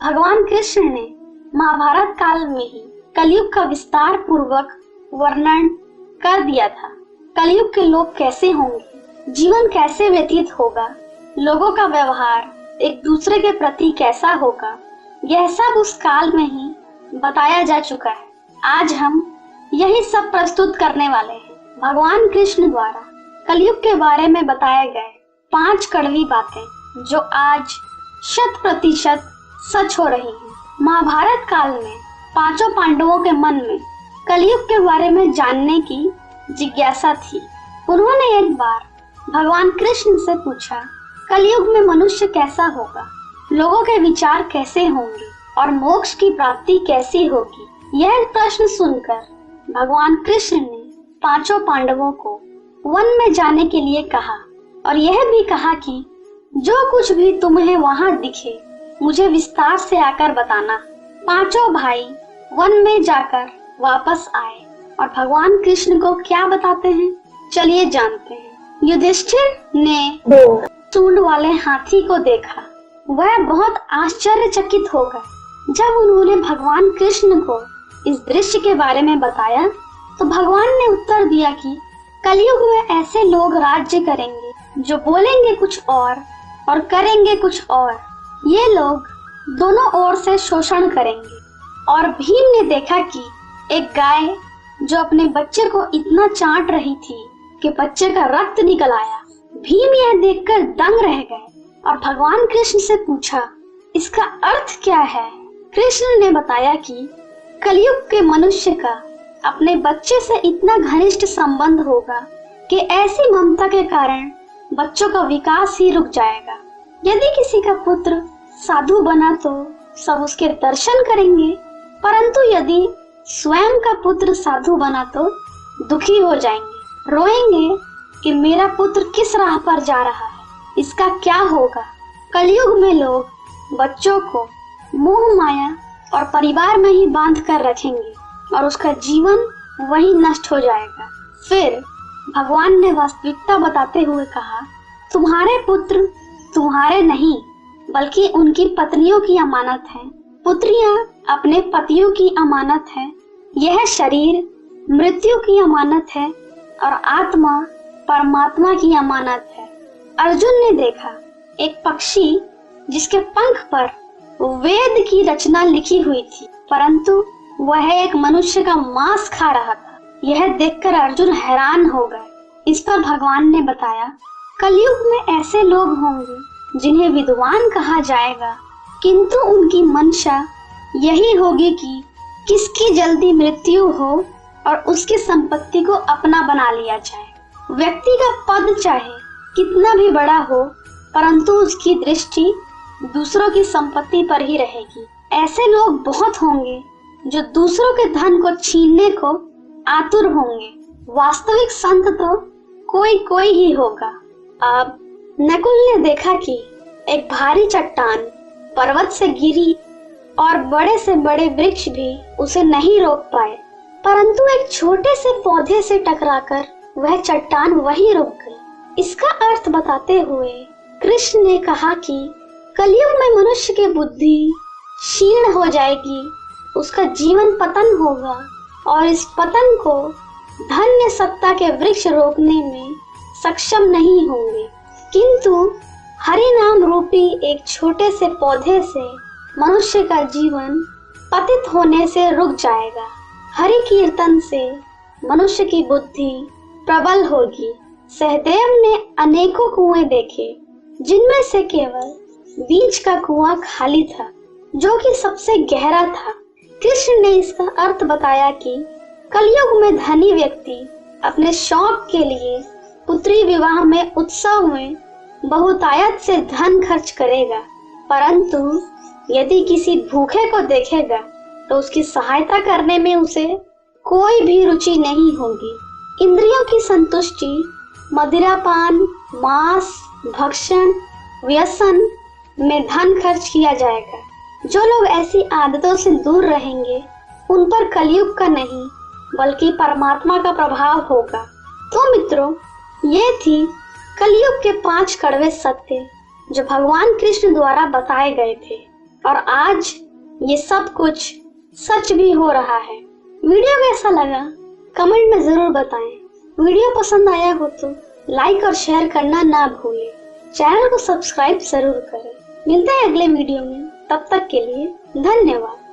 भगवान कृष्ण ने महाभारत काल में ही कलयुग का विस्तार पूर्वक वर्णन कर दिया था। कलयुग के लोग कैसे होंगे, जीवन कैसे व्यतीत होगा, लोगों का व्यवहार एक दूसरे के प्रति कैसा होगा, यह सब उस काल में ही बताया जा चुका है। आज हम यही सब प्रस्तुत करने वाले हैं। भगवान कृष्ण द्वारा कलयुग के बारे में बताए गए 5 कड़वी बातें जो आज 100% सच हो रही हैं। महाभारत काल में 5 पांडवों के मन में कलयुग के बारे में जानने की जिज्ञासा थी। उन्होंने एक बार भगवान कृष्ण से पूछा, कलयुग में मनुष्य कैसा होगा, लोगों के विचार कैसे होंगे और मोक्ष की प्राप्ति कैसी होगी। यह प्रश्न सुनकर भगवान कृष्ण ने 5 पांडवों को वन में जाने के लिए कहा और यह भी कहा कि जो कुछ भी तुम्हें वहां दिखे मुझे विस्तार से आकर बताना। 5 भाई वन में जाकर वापस आए और भगवान कृष्ण को क्या बताते हैं, चलिए जानते हैं। युधिष्ठिर ने सूंड वाले हाथी को देखा। वह बहुत आश्चर्यचकित हो गए। जब उन्होंने भगवान कृष्ण को इस दृश्य के बारे में बताया तो भगवान ने उत्तर दिया कि कलयुग में ऐसे लोग राज्य करेंगे जो बोलेंगे कुछ और करेंगे कुछ और। ये लोग दोनों ओर से शोषण करेंगे। और भीम ने देखा कि एक गाय जो अपने बच्चे को इतना चाट रही थी कि बच्चे का रक्त निकल आया। भीम यह देखकर दंग रह गए और भगवान कृष्ण से पूछा, इसका अर्थ क्या है। कृष्ण ने बताया कि कलयुग के मनुष्य का अपने बच्चे से इतना घनिष्ठ संबंध होगा कि ऐसी ममता के कारण बच्चों का विकास ही रुक जाएगा। यदि किसी का पुत्र साधु बना तो सब उसके दर्शन करेंगे, परंतु यदि स्वयं का पुत्र साधु बना तो दुखी हो जाएंगे, रोएंगे कि मेरा पुत्र किस राह पर जा रहा है, इसका क्या होगा। कलयुग में लोग बच्चों को मोह माया और परिवार में ही बांध कर रखेंगे और उसका जीवन वही नष्ट हो जाएगा। फिर भगवान ने वास्तविकता बताते हुए कहा, तुम्हारे पुत्र तुम्हारे नहीं बल्कि उनकी पत्नियों की अमानत है। पुत्रियां अपने पतियों की अमानत है। यह शरीर मृत्यु की अमानत है और आत्मा परमात्मा की अमानत है। अर्जुन ने देखा एक पक्षी जिसके पंख पर वेद की रचना लिखी हुई थी, परंतु वह एक मनुष्य का मांस खा रहा था। यह देखकर अर्जुन हैरान हो गए। इस पर भगवान ने बताया, कलयुग में ऐसे लोग होंगे जिन्हें विद्वान कहा जाएगा, किंतु उनकी मंशा यही होगी कि किसकी जल्दी मृत्यु हो और उसकी संपत्ति को अपना बना लिया जाए। व्यक्ति का पद चाहे कितना भी बड़ा हो, परंतु उसकी दृष्टि दूसरों की संपत्ति पर ही रहेगी। ऐसे लोग बहुत होंगे जो दूसरों के धन को छीनने को आतुर होंगे। वास्तविक संत तो कोई कोई ही होगा। अब नकुल ने देखा कि एक भारी चट्टान पर्वत से गिरी और बड़े से बड़े वृक्ष भी उसे नहीं रोक पाए, परंतु एक छोटे से पौधे से टकराकर वह चट्टान वहीं रुक गई। इसका अर्थ बताते हुए कृष्ण ने कहा कि कलयुग में मनुष्य की बुद्धि क्षीण हो जाएगी, उसका जीवन पतन होगा और इस पतन को धन्य सत्ता के वृक्ष रोकने में सक्षम नहीं होंगे, किंतु हरि नाम रूपी एक छोटे से पौधे से मनुष्य का जीवन पतित होने से रुक जाएगा। हरि कीर्तन से मनुष्य की बुद्धि प्रबल होगी। सहदेव ने अनेकों कुएं देखे, जिनमें से केवल बीच का कुआं खाली था जो कि सबसे गहरा था। कृष्ण ने इसका अर्थ बताया कि कलयुग में धनी व्यक्ति अपने शौक के लिए पुत्री विवाह में उत्सव में बहुतायत से धन खर्च करेगा, परंतु यदि किसी भूखे को देखेगा तो उसकी सहायता करने में उसे कोई भी रुचि नहीं होगी। इंद्रियों की संतुष्टि मदिरापान, मांस, भक्षण, व्यसन में धन खर्च किया जाएगा। जो लोग ऐसी आदतों से दूर रहेंगे उन पर कलयुग का नहीं बल्कि परमात्मा का प्रभाव होगा। तो मित्रों, ये थी कलयुग के 5 कड़वे सत्य जो भगवान कृष्ण द्वारा बताए गए थे और आज ये सब कुछ सच भी हो रहा है। वीडियो कैसा लगा कमेंट में जरूर बताएं। वीडियो पसंद आया हो तो लाइक और शेयर करना ना भूलें। चैनल को सब्सक्राइब जरूर करें। मिलते हैं अगले वीडियो में, तब तक के लिए धन्यवाद।